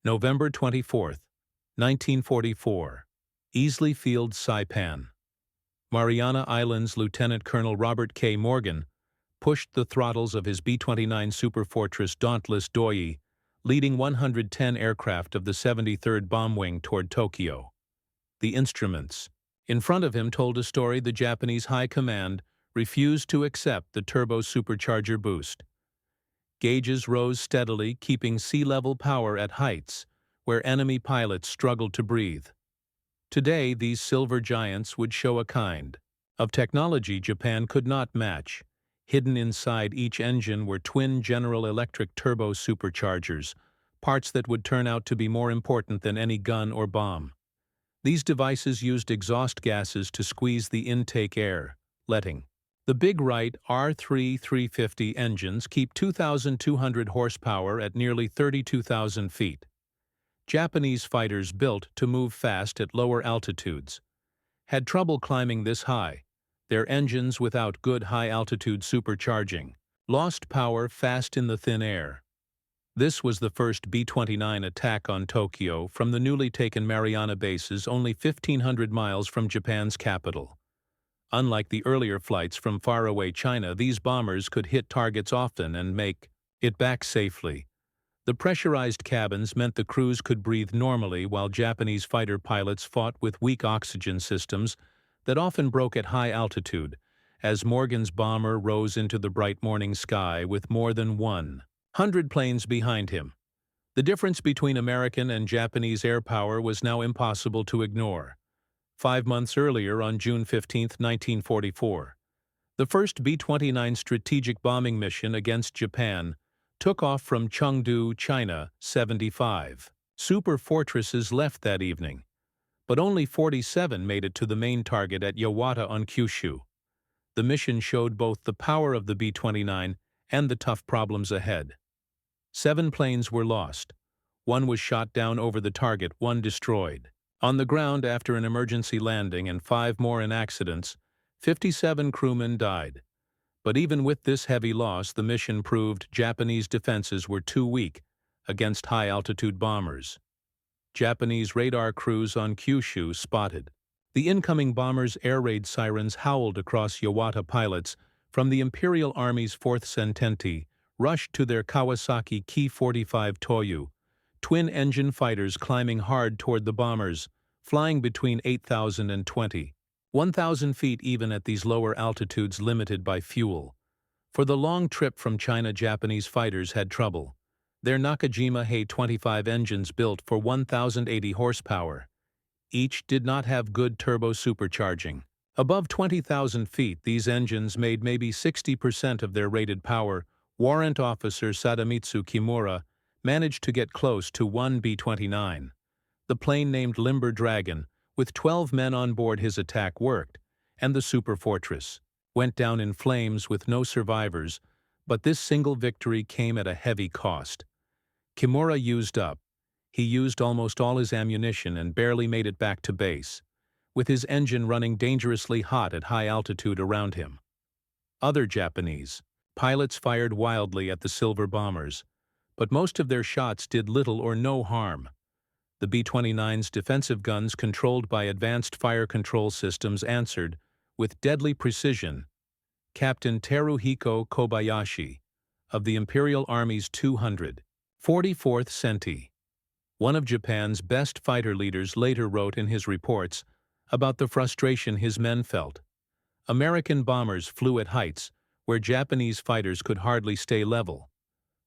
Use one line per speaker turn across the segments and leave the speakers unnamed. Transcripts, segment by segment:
November 24, 1944. Easley Field, Saipan. Mariana Islands Lieutenant Colonel Robert K. Morgan pushed the throttles of his B-29 Superfortress Dauntless Dotty, leading 110 aircraft of the 73rd Bomb Wing toward Tokyo. The instruments in front of him told a story the Japanese High Command refused to accept the turbo-supercharger boost. Gauges rose steadily, keeping sea-level power at heights where enemy pilots struggled to breathe. Today, these silver giants would show a kind of technology Japan could not match. Hidden inside each engine were twin General Electric turbo-superchargers, parts that would turn out to be more important than any gun or bomb. These devices used exhaust gases to squeeze the intake air, letting the big Wright R3-350 engines keep 2,200 horsepower at nearly 32,000 feet. Japanese fighters built to move fast at lower altitudes had trouble climbing this high. Their engines, without good high-altitude supercharging, lost power fast in the thin air. This was the first B-29 attack on Tokyo from the newly taken Mariana bases only 1,500 miles from Japan's capital. Unlike the earlier flights from faraway China, these bombers could hit targets often and make it back safely. The pressurized cabins meant the crews could breathe normally while Japanese fighter pilots fought with weak oxygen systems that often broke at high altitude, as Morgan's bomber rose into the bright morning sky with more than 100 planes behind him. The difference between American and Japanese air power was now impossible to ignore. 5 months earlier, on June 15, 1944, the first B-29 strategic bombing mission against Japan took off from Chengdu, China. 75 Superfortresses left that evening, but only 47 made it to the main target at Yawata on Kyushu. The mission showed both the power of the B-29 and the tough problems ahead. 7 planes were lost. 1 was shot down over the target, 1 destroyed on the ground after an emergency landing, and 5 more in accidents. 57 crewmen died. But even with this heavy loss, the mission proved Japanese defenses were too weak against high-altitude bombers. Japanese radar crews on Kyushu spotted the incoming bombers' air raid sirens howled across Yawata. Pilots from the Imperial Army's 4th Sententi rushed to their Kawasaki Ki-45 Toyo, twin-engine fighters climbing hard toward the bombers, flying between 8,000 and 1,000 feet even at these lower altitudes, limited by fuel. For the long trip from China, Japanese fighters had trouble. Their Nakajima He-25 engines built for 1,080 horsepower. Each did not have good turbo-supercharging. Above 20,000 feet, these engines made maybe 60% of their rated power. Warrant Officer Sadamitsu Kimura managed to get close to one B-29. The plane, named Limber Dragon, with 12 men on board, his attack worked, and the Superfortress went down in flames with no survivors, but this single victory came at a heavy cost. Kimura used up. He used almost all his ammunition and barely made it back to base, with his engine running dangerously hot at high altitude around him. Other Japanese pilots fired wildly at the silver bombers, but most of their shots did little or no harm. The B-29's defensive guns, controlled by advanced fire control systems, answered with deadly precision. Captain Teruhiko Kobayashi, of the Imperial Army's 244th Senti, one of Japan's best fighter leaders, later wrote in his reports about the frustration his men felt. American bombers flew at heights where Japanese fighters could hardly stay level,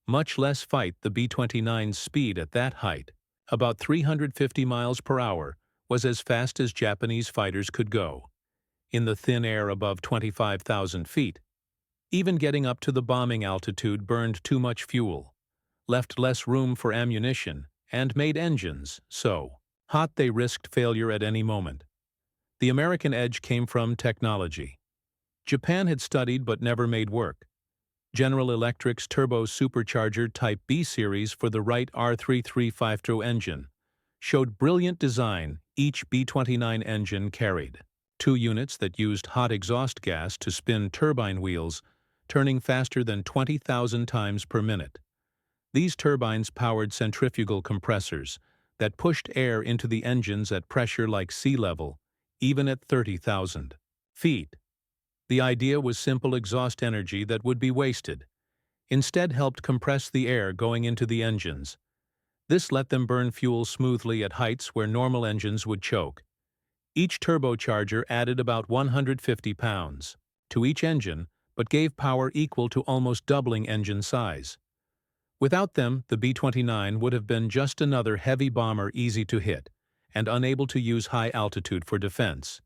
much less fight the B-29's speed at that height. About 350 miles per hour was as fast as Japanese fighters could go. In the thin air above 25,000 feet, even getting up to the bombing altitude burned too much fuel, left less room for ammunition, and made engines so hot they risked failure at any moment. The American edge came from technology. Japan had studied but never made work. General Electric's turbo-supercharger Type B series for the Wright R335 engine showed brilliant design. Each B-29 engine carried 2 units that used hot exhaust gas to spin turbine wheels, turning faster than 20,000 times per minute. These turbines powered centrifugal compressors that pushed air into the engines at pressure like sea level, even at 30,000 feet. The idea was simple exhaust energy that would be wasted. Instead helped compress the air going into the engines. This let them burn fuel smoothly at heights where normal engines would choke. Each turbocharger added about 150 pounds to each engine, but gave power equal to almost doubling engine size. Without them, the B-29 would have been just another heavy bomber easy to hit and unable to use high altitude for defense.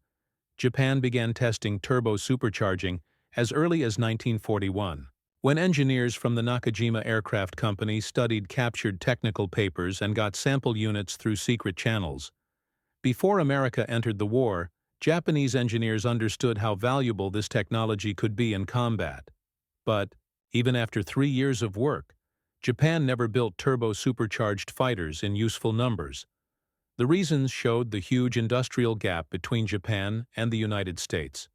Japan began testing turbo-supercharging as early as 1941. When engineers from the Nakajima Aircraft Company studied captured technical papers and got sample units through secret channels. Before America entered the war, Japanese engineers understood how valuable this technology could be in combat. But, even after 3 years of work, Japan never built turbo-supercharged fighters in useful numbers. The reasons showed the huge industrial gap between Japan and the United States.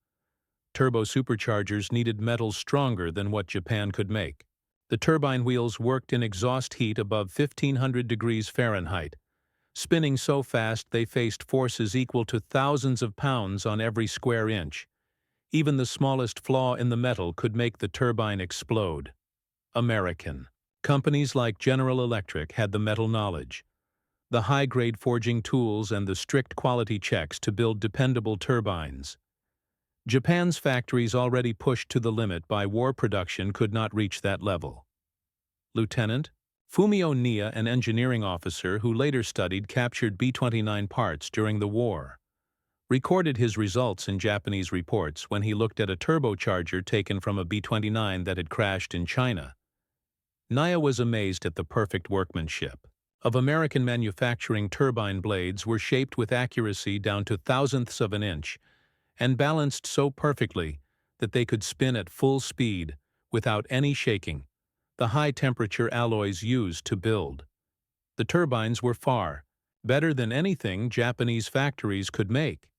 Turbo-superchargers needed metals stronger than what Japan could make. The turbine wheels worked in exhaust heat above 1,500 degrees Fahrenheit, spinning so fast they faced forces equal to thousands of pounds on every square inch. Even the smallest flaw in the metal could make the turbine explode. American companies like General Electric had the metal knowledge, the high-grade forging tools, and the strict quality checks to build dependable turbines. Japan's factories, already pushed to the limit by war production, could not reach that level. Lieutenant Fumio Nia, an engineering officer who later studied captured B-29 parts during the war, recorded his results in Japanese reports when he looked at a turbocharger taken from a B-29 that had crashed in China. Nia was amazed at the perfect workmanship. Of American manufacturing, turbine blades were shaped with accuracy down to thousandths of an inch and balanced so perfectly that they could spin at full speed without any shaking, the high-temperature alloys used to build. The turbines were far better than anything Japanese factories could make.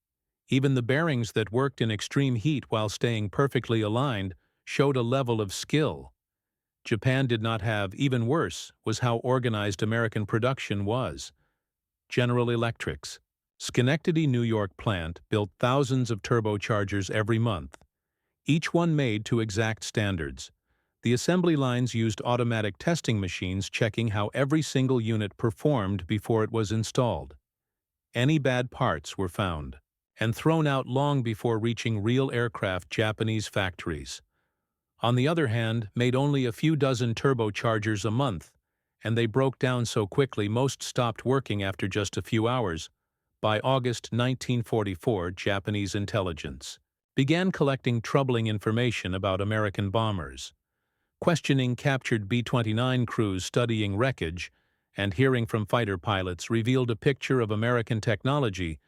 Even the bearings that worked in extreme heat while staying perfectly aligned showed a level of skill Japan did not have. Even worse was how organized American production was. General Electric's Schenectady, New York plant built thousands of turbochargers every month, each one made to exact standards. The assembly lines used automatic testing machines checking how every single unit performed before it was installed. Any bad parts were found and thrown out long before reaching real aircraft. Japanese factories, on the other hand, made only a few dozen turbochargers a month, and they broke down so quickly most stopped working after just a few hours. By August 1944, Japanese intelligence began collecting troubling information about American bombers. Questioning captured B-29 crews studying wreckage and hearing from fighter pilots revealed a picture of American technology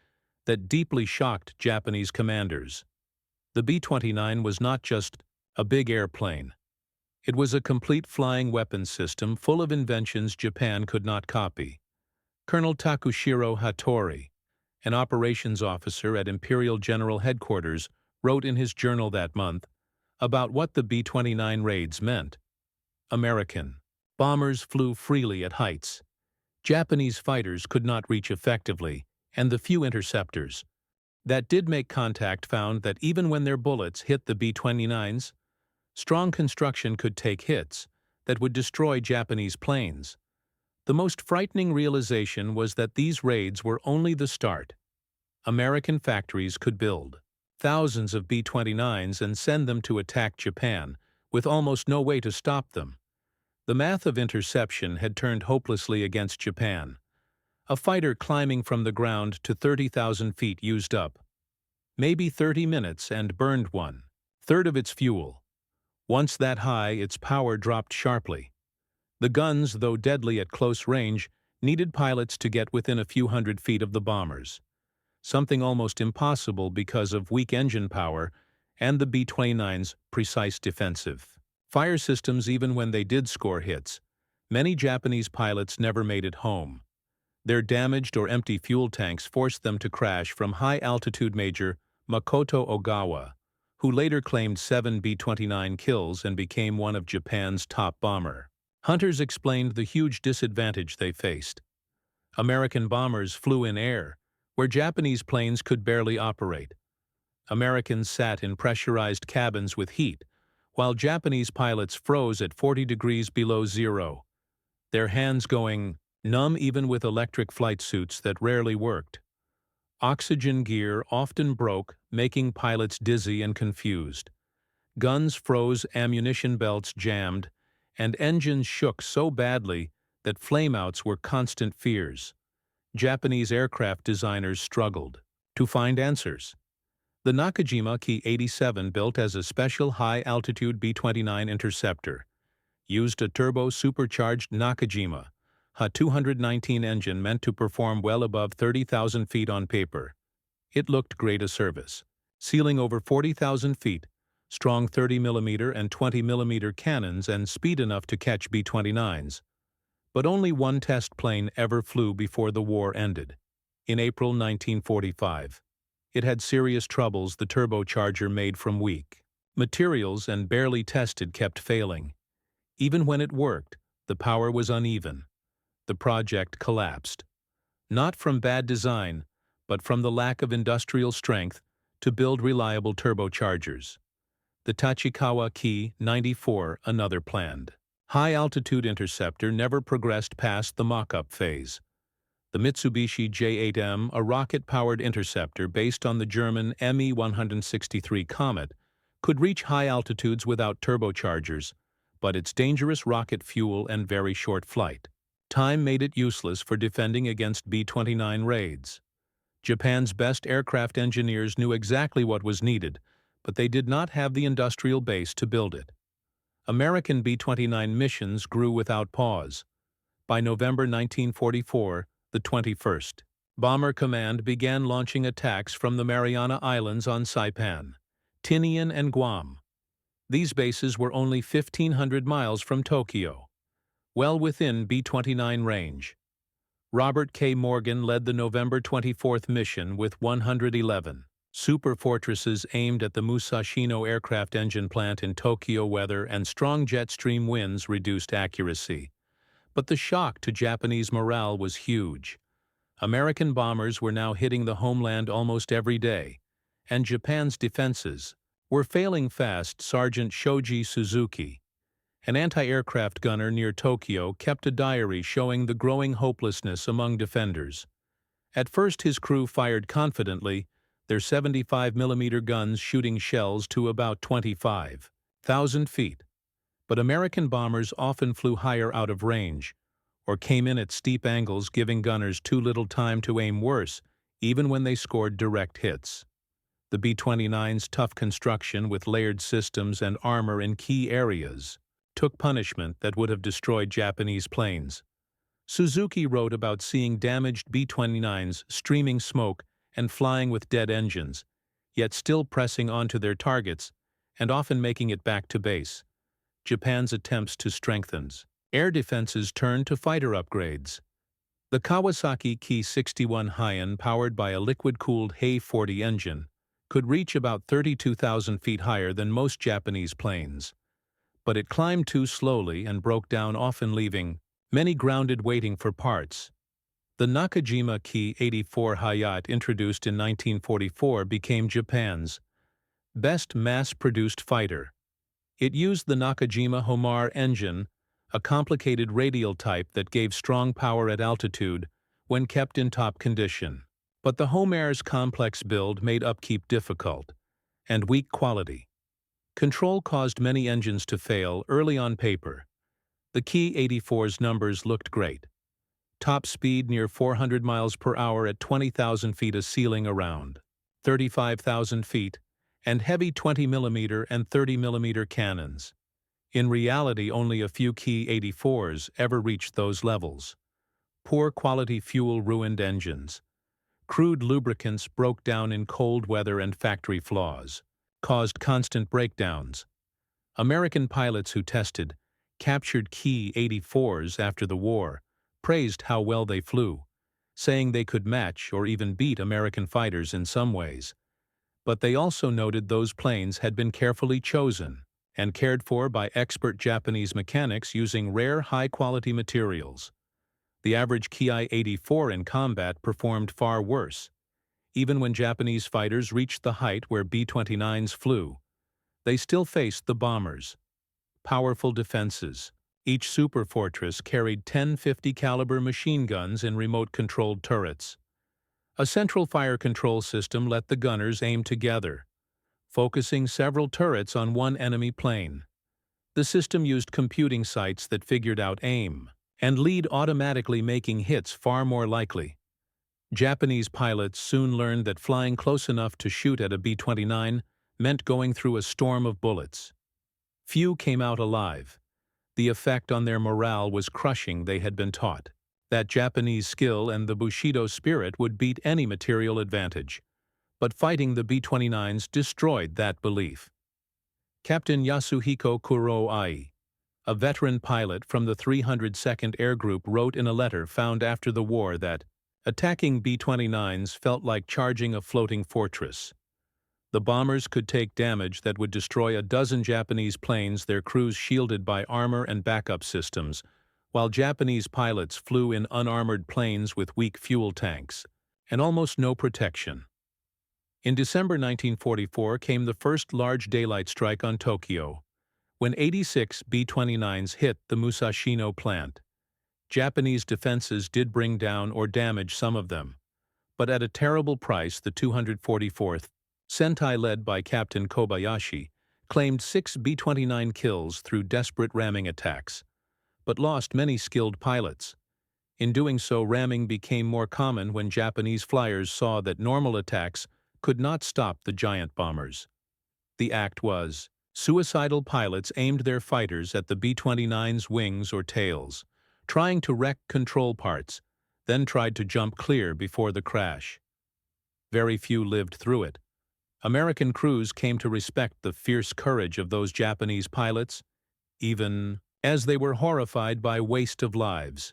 that deeply shocked Japanese commanders. The B-29 was not just a big airplane. It was a complete flying weapons system full of inventions Japan could not copy. Colonel Takushiro Hattori, an operations officer at Imperial General Headquarters, wrote in his journal that month about what the B-29 raids meant. American bombers flew freely at heights Japanese fighters could not reach effectively, and the few interceptors that did make contact found that even when their bullets hit the B-29's, strong construction could take hits that would destroy Japanese planes. The most frightening realization was that these raids were only the start. American factories could build thousands of B-29s and send them to attack Japan, with almost no way to stop them. The math of interception had turned hopelessly against Japan. A fighter climbing from the ground to 30,000 feet used up maybe 30 minutes and burned 1/3 of its fuel. Once that high, its power dropped sharply. The guns, though deadly at close range, needed pilots to get within a few hundred feet of the bombers, something almost impossible because of weak engine power and the B-29's precise defensive fire systems. Even when they did score hits, many Japanese pilots never made it home. Their damaged or empty fuel tanks forced them to crash from high-altitude. Major Makoto Ogawa, who later claimed 7 B-29 kills and became one of Japan's top bomber Hunters explained the huge disadvantage they faced. American bombers flew in air, where Japanese planes could barely operate. Americans sat in pressurized cabins with heat, while Japanese pilots froze at 40 degrees below zero, their hands going numb even with electric flight suits that rarely worked. Oxygen gear often broke, making pilots dizzy and confused. Guns froze, ammunition belts jammed, and engines shook so badly that flameouts were constant fears. Japanese aircraft designers struggled to find answers. The Nakajima Ki-87, built as a special high-altitude B-29 interceptor, used a turbo-supercharged Nakajima, a 219 engine meant to perform well above 30,000 feet on paper. It looked great a service, ceiling over 40,000 feet, strong 30mm and 20mm cannons, and speed enough to catch B-29s. But only one test plane ever flew before the war ended, in April 1945. It had serious troubles the turbocharger made from weak materials and barely tested kept failing. Even when it worked, the power was uneven. The project collapsed. Not from bad design, but from the lack of industrial strength to build reliable turbochargers. The Tachikawa Ki-94, another planned high-altitude interceptor, never progressed past the mock-up phase. The Mitsubishi J-8M, a rocket-powered interceptor based on the German Me-163 Comet, could reach high altitudes without turbochargers, but its dangerous rocket fuel and very short flight time made it useless for defending against B-29 raids. Japan's best aircraft engineers knew exactly what was needed, but they did not have the industrial base to build it. American B-29 missions grew without pause. By November 1944, the 21st Bomber Command began launching attacks from the Mariana Islands on Saipan, Tinian, and Guam. These bases were only 1,500 miles from Tokyo, well within B-29 range. Robert K. Morgan led the November 24th mission with 111 Superfortresses aimed at the Musashino aircraft engine plant in Tokyo. Weather and strong jet stream winds reduced accuracy, but the shock to Japanese morale was huge. American bombers were now hitting the homeland almost every day, and Japan's defenses were failing fast. Sergeant Shoji Suzuki, an anti-aircraft gunner near Tokyo, kept a diary showing the growing hopelessness among defenders. At first his crew fired confidently, their 75mm guns shooting shells to about 25,000 feet. But American bombers often flew higher out of range, or came in at steep angles, giving gunners too little time to aim. Worse, even when they scored direct hits. The B-29's tough construction with layered systems and armor in key areas took punishment that would have destroyed Japanese planes. Suzuki wrote about seeing damaged B-29s streaming smoke and flying with dead engines, yet still pressing onto their targets and often making it back to base. Japan's attempts to strengthen air defenses turned to fighter upgrades. The Kawasaki Ki-61 Heian, powered by a liquid-cooled He-40 engine, could reach about 32,000 feet higher than most Japanese planes. But it climbed too slowly and broke down, often leaving many grounded waiting for parts. The Nakajima Ki-84 Hayate, introduced in 1944, became Japan's best mass-produced fighter. It used the Nakajima Homar engine, a complicated radial type that gave strong power at altitude when kept in top condition. But the Homar's complex build made upkeep difficult, and weak quality control caused many engines to fail early. On paper, the Ki-84's numbers looked great. Top speed near 400 miles per hour at 20,000 feet, a ceiling around 35,000 feet, and heavy 20mm and 30mm cannons. In reality, only a few Ki-84s ever reached those levels. Poor quality fuel ruined engines. Crude lubricants broke down in cold weather, and factory flaws caused constant breakdowns. American pilots who tested captured Ki-84s after the war praised how well they flew, saying they could match or even beat American fighters in some ways. But they also noted those planes had been carefully chosen and cared for by expert Japanese mechanics using rare high-quality materials. The average Ki-84 in combat performed far worse. Even when Japanese fighters reached the height where B-29s flew, they still faced the bombers. Powerful defenses. Each Superfortress carried 10 50 caliber machine guns in remote-controlled turrets. A central fire control system let the gunners aim together, focusing several turrets on one enemy plane. The system used computing sites that figured out aim and lead, automatically making hits far more likely. Japanese pilots soon learned that flying close enough to shoot at a B-29 meant going through a storm of bullets. Few came out alive. The effect on their morale was crushing. They had been taught that Japanese skill and the Bushido spirit would beat any material advantage. But fighting the B-29s destroyed that belief. Captain Yasuhiko Kuroai, a veteran pilot from the 302nd Air Group, wrote in a letter found after the war that attacking B-29s felt like charging a floating fortress. The bombers could take damage that would destroy a dozen Japanese planes, their crews shielded by armor and backup systems, while Japanese pilots flew in unarmored planes with weak fuel tanks and almost no protection. In December 1944 came the first large daylight strike on Tokyo, when 86 B-29s hit the Musashino plant. Japanese defenses did bring down or damage some of them, but at a terrible price. The 244th Sentai, led by Captain Kobayashi, claimed 6 B-29 kills through desperate ramming attacks, but lost many skilled pilots. In doing so, ramming became more common when Japanese flyers saw that normal attacks could not stop the giant bombers. The act was, suicidal pilots aimed their fighters at the B-29's wings or tails, trying to wreck control parts, then tried to jump clear before the crash. Very few lived through it. American crews came to respect the fierce courage of those Japanese pilots, even as they were horrified by waste of lives.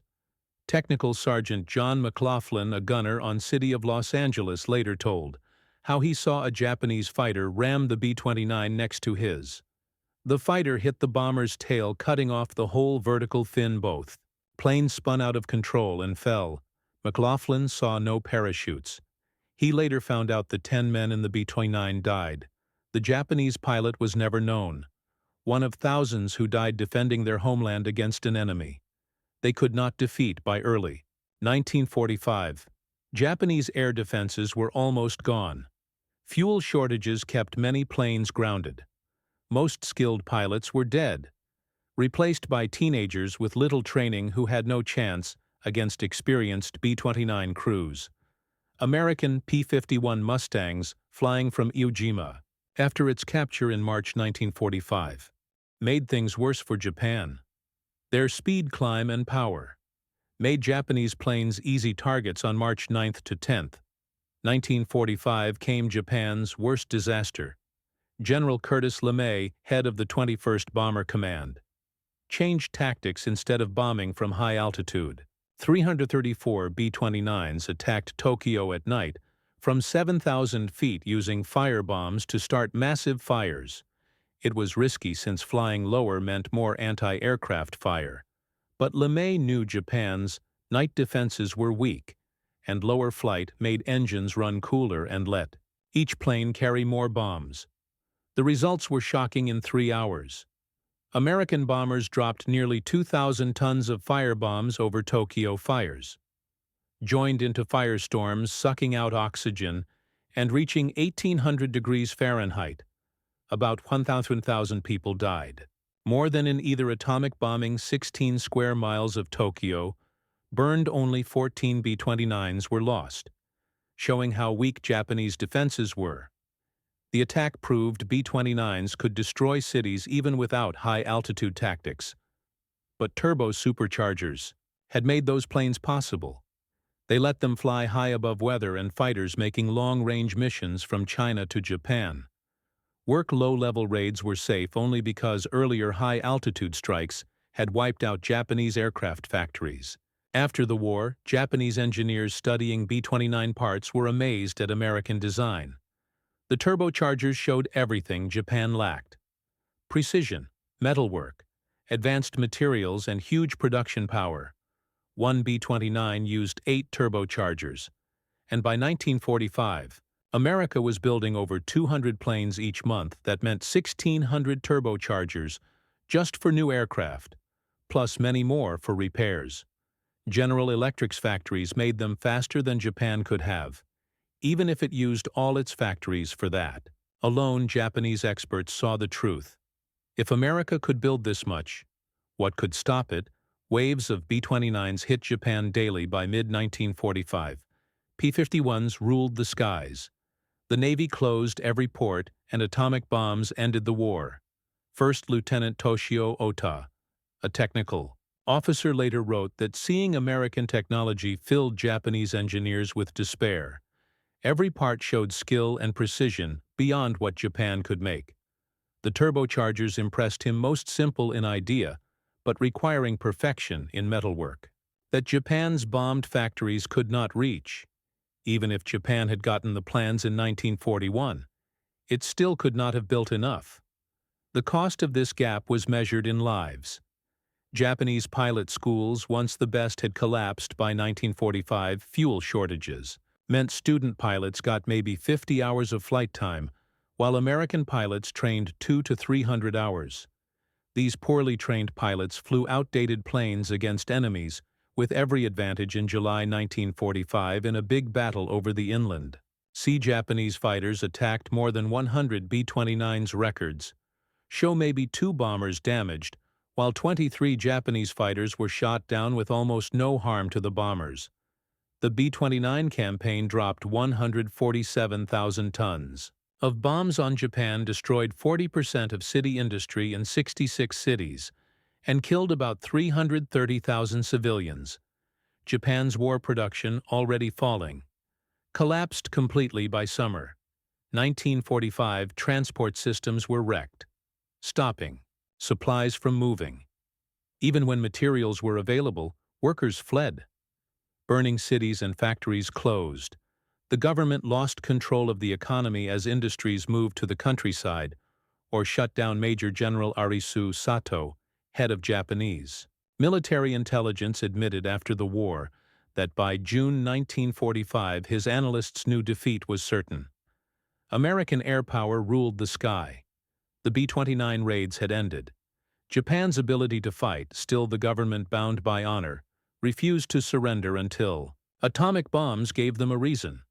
Technical Sergeant John McLaughlin, a gunner on City of Los Angeles, later told how he saw a Japanese fighter ram the B-29 next to his. The fighter hit the bomber's tail, cutting off the whole vertical fin. Both planes spun out of control and fell. McLaughlin saw no parachutes. He later found out that 10 men in the B-29 died. The Japanese pilot was never known, one of thousands who died defending their homeland against an enemy they could not defeat by early 1945. Japanese air defenses were almost gone. Fuel shortages kept many planes grounded. Most skilled pilots were dead, replaced by teenagers with little training who had no chance against experienced B-29 crews. American P-51 Mustangs, flying from Iwo Jima after its capture in March 1945, made things worse for Japan. Their speed, climb, and power made Japanese planes easy targets. On March 9th to 10th, 1945 came Japan's worst disaster. General Curtis LeMay, head of the 21st Bomber Command, changed tactics. Instead of bombing from high altitude, 334 B-29s attacked Tokyo at night from 7,000 feet using firebombs to start massive fires. It was risky since flying lower meant more anti-aircraft fire. But LeMay knew Japan's night defenses were weak, and lower flight made engines run cooler and let each plane carry more bombs. The results were shocking. In 3 hours, American bombers dropped nearly 2,000 tons of firebombs over Tokyo fires, joined into firestorms, sucking out oxygen, and reaching 1,800 degrees Fahrenheit. About 1,000 people died. More than in either atomic bombing. 16 square miles of Tokyo burned. Only 14 B-29s were lost, showing how weak Japanese defenses were. The attack proved B-29s could destroy cities even without high-altitude tactics. But turbo-superchargers had made those planes possible. They let them fly high above weather and fighters making long-range missions from China to Japan. Work low-level raids were safe only because earlier high-altitude strikes had wiped out Japanese aircraft factories. After the war, Japanese engineers studying B-29 parts were amazed at American design. The turbochargers showed everything Japan lacked: Precision, metalwork, advanced materials, and huge production power. One B-29 used 8 turbochargers, and by 1945, America was building over 200 planes each month. That meant 1,600 turbochargers just for new aircraft, plus many more for repairs. General Electric's factories made them faster than Japan could have, even if it used all its factories for that. Alone, Japanese experts saw the truth. If America could build this much, what could stop it? Waves of B-29s hit Japan daily by mid-1945. P-51s ruled the skies. The Navy closed every port, and atomic bombs ended the war. First Lieutenant Toshio Ota, a technical officer, later wrote that seeing American technology filled Japanese engineers with despair. Every part showed skill and precision beyond what Japan could make. The turbochargers impressed him, most simple in idea, but requiring perfection in metalwork, that Japan's bombed factories could not reach. Even if Japan had gotten the plans in 1941, it still could not have built enough. The cost of this gap was measured in lives. Japanese pilot schools, once the best, had collapsed by 1945. Fuel shortages meant student pilots got maybe 50 hours of flight time, while American pilots trained 200 to 300 hours. These poorly trained pilots flew outdated planes against enemies, with every advantage. In July 1945, in a big battle over the inland sea, Japanese fighters attacked more than 100 B-29s. Records show maybe 2 bombers damaged, while 23 Japanese fighters were shot down with almost no harm to the bombers. The B-29 campaign dropped 147,000 tons of bombs on Japan, destroyed 40% of city industry in 66 cities, and killed about 330,000 civilians. Japan's war production, already falling, collapsed completely by summer. 1945, transport systems were wrecked, stopping supplies from moving. Even when materials were available, workers fled. Burning cities and factories closed. The government lost control of the economy as industries moved to the countryside or shut down. Major General Arisu Sato, head of Japanese military intelligence, admitted after the war that by June 1945 his analysts knew defeat was certain. American air power ruled the sky. The B-29 raids had ended. Japan's ability to fight, still the government, bound by honor, refused to surrender until atomic bombs gave them a reason.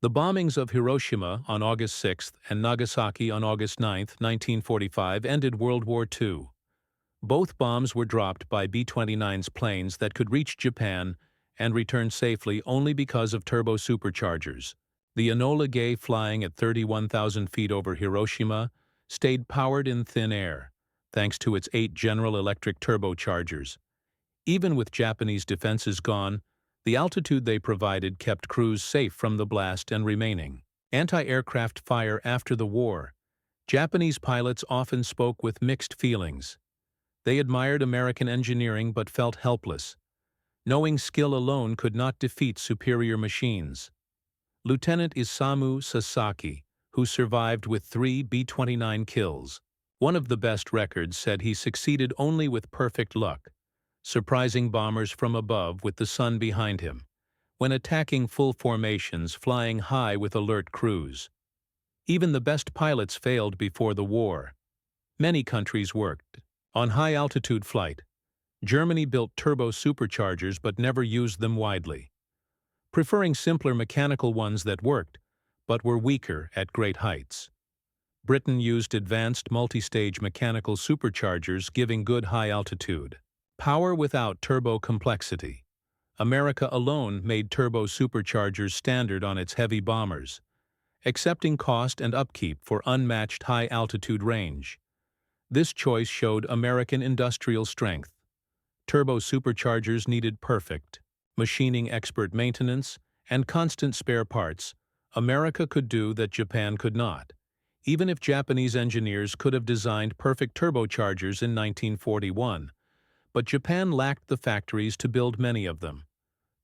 The bombings of Hiroshima on August 6 and Nagasaki on August 9, 1945, ended World War II. Both bombs were dropped by B-29's planes that could reach Japan and return safely only because of turbo-superchargers. The Enola Gay, flying at 31,000 feet over Hiroshima, stayed powered in thin air, thanks to its 8 General Electric turbochargers. Even with Japanese defenses gone, the altitude they provided kept crews safe from the blast and remaining anti-aircraft fire. After the war, Japanese pilots often spoke with mixed feelings. They admired American engineering but felt helpless, knowing skill alone could not defeat superior machines. Lieutenant Isamu Sasaki, who survived with 3 B-29 kills, one of the best records, said he succeeded only with perfect luck, surprising bombers from above with the sun behind him, when attacking full formations, flying high with alert crews. Even the best pilots failed before the war. Many countries worked on high-altitude flight. Germany built turbo-superchargers but never used them widely, preferring simpler mechanical ones that worked but were weaker at great heights. Britain used advanced multi-stage mechanical superchargers, giving good high-altitude power without turbo complexity. America alone made turbo-superchargers standard on its heavy bombers, accepting cost and upkeep for unmatched high-altitude range. This choice showed American industrial strength. Turbo-superchargers needed perfect machining, expert maintenance, and constant spare parts. America could do that Japan could not, even if Japanese engineers could have designed perfect turbochargers in 1941. But Japan lacked the factories to build many of them,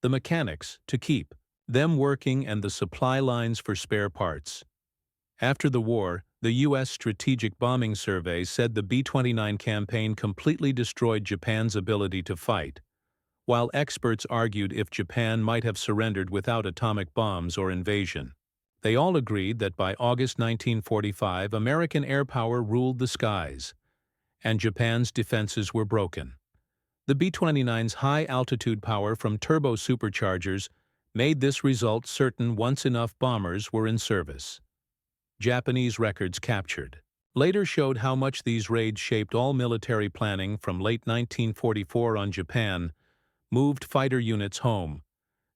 the mechanics to keep them working, and the supply lines for spare parts. After the war, The U.S. Strategic Bombing Survey said the B-29 campaign completely destroyed Japan's ability to fight, while experts argued if Japan might have surrendered without atomic bombs or invasion. They all agreed that by August 1945, American air power ruled the skies, and Japan's defenses were broken. The B-29's high-altitude power from turbo-superchargers made this result certain once enough bombers were in service. Japanese records captured later showed how much these raids shaped all military planning from late 1944 on. Japan moved fighter units home,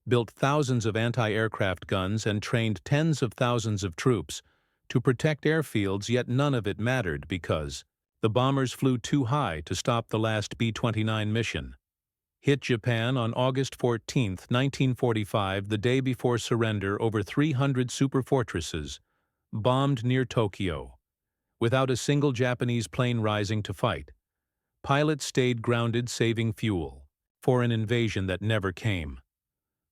built thousands of anti-aircraft guns, and trained tens of thousands of troops to protect airfields, yet none of it mattered because the bombers flew too high to stop the last B-29 mission. Hit Japan on August 14, 1945, the day before surrender. Over 300 superfortresses bombed near Tokyo, without a single Japanese plane rising to fight. Pilots stayed grounded, saving fuel for an invasion that never came.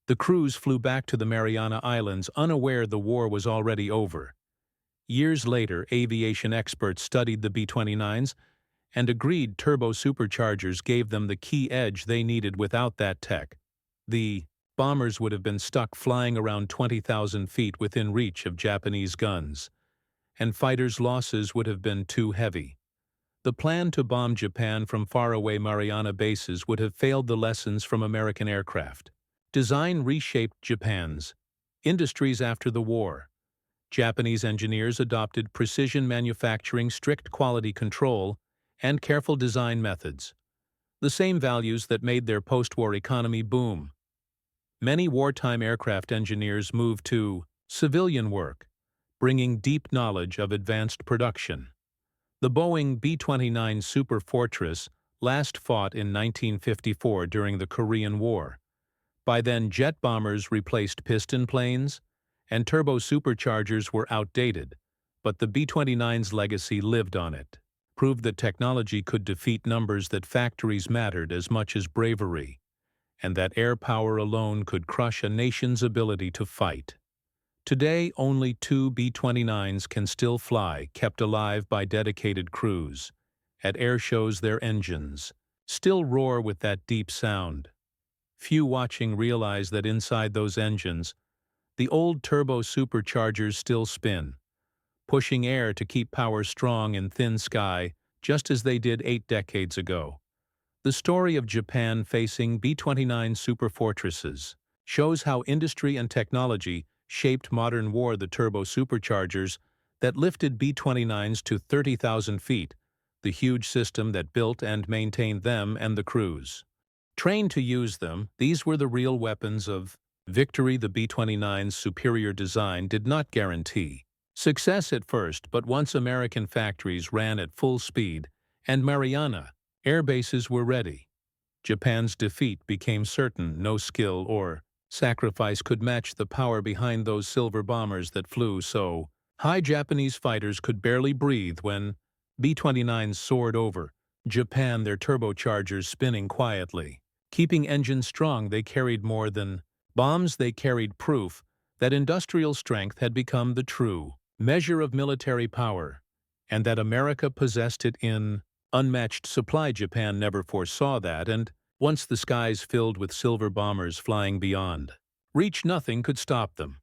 The crews flew back to the Mariana Islands, unaware the war was already over. Years later, aviation experts studied the B-29s and agreed turbo-superchargers gave them the key edge they needed. Without that tech, the bombers would have been stuck flying around 20,000 feet within reach of Japanese guns, and fighters' losses would have been too heavy. The plan to bomb Japan from faraway Mariana bases would have failed. The lessons from American aircraft design reshaped Japan's industries after the war. Japanese engineers adopted precision manufacturing, strict quality control, and careful design methods, the same values that made their post-war economy boom. Many wartime aircraft engineers moved to civilian work, bringing deep knowledge of advanced production. The Boeing B-29 Superfortress last fought in 1954 during the Korean War. By then, jet bombers replaced piston planes, and turbo-superchargers were outdated, but the B-29's legacy lived on. It proved that technology could defeat numbers, that factories mattered as much as bravery, and that air power alone could crush a nation's ability to fight. Today, only 2 B-29s can still fly, kept alive by dedicated crews. At air shows, their engines still roar with that deep sound. Few watching realize that inside those engines, the old turbo-superchargers still spin, pushing air to keep power strong in thin sky, just as they did 8 decades ago. The story of Japan facing B-29 superfortresses shows how industry and technology shaped modern war. The turbo-superchargers that lifted B-29s to 30,000 feet, the huge system that built and maintained them, and the crews trained to use them, these were the real weapons of victory. The B-29's superior design did not guarantee success at first, but once American factories ran at full speed and Mariana air bases were ready, Japan's defeat became certain. No skill or sacrifice could match the power behind those silver bombers that flew so high Japanese fighters could barely breathe when B-29s soared over Japan, their turbochargers spinning quietly, keeping engines strong. They carried more than bombs, they carried proof that industrial strength had become the true measure of military power, and that America possessed it in unmatched supply. Japan never foresaw that, and once the skies filled with silver bombers flying beyond reach, nothing could stop them.